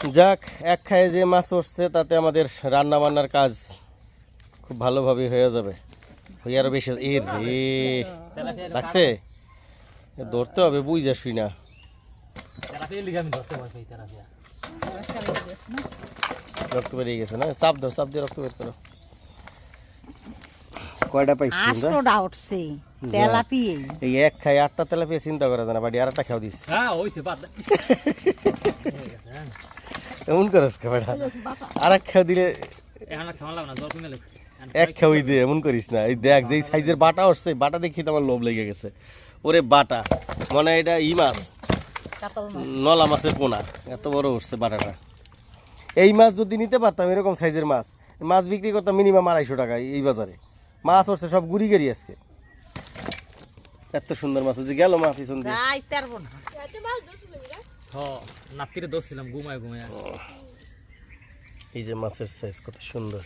যাক, এক খায়ে যে মাছ উঠছে তাতে আমাদের রান্না বান্নার কাজ খুব ভালোভাবে হয়ে যাবে। হয়ে আরো বেশি এর রে লাগছে, ধরতে হবে বুঝা শুই না। রক্ত বেরিয়ে গেছে না, চাপ দাও, চাপ দিয়ে রক্ত বের করো। কয়টা পাইছি? আটটা উঠছে তেলাপিয়া। এই এক খাই 8টা তেলাপিয়া চিন্তা করা যায় না, বাড়ি আর একটা খাও দিস। এমন করিস বেটা, আর এক খাও দিলে এক খাওয়াই দে, এমন করিস না। এই দেখ যেই সাইজের বাটা উঠছে, বাটা দেখি তো আমার লোভ লেগে গেছে। ওরে বাটা মানে এটা ই মাছ, নলা মাছের পোনা, এত বড় উঠছে বাটাটা। এই মাছ যদি নিতে পারতাম, এরকম সাইজের মাছ, মাছ বিক্রি করতাম মিনিমাম 250 টাকা এই বাজারে। মাছ উঠছে সব গুড়ি গেরি আজকে। এত সুন্দর মাছ যে গেল মা পিছন দিয়ে। এই যে মাছের সাইজ কত সুন্দর।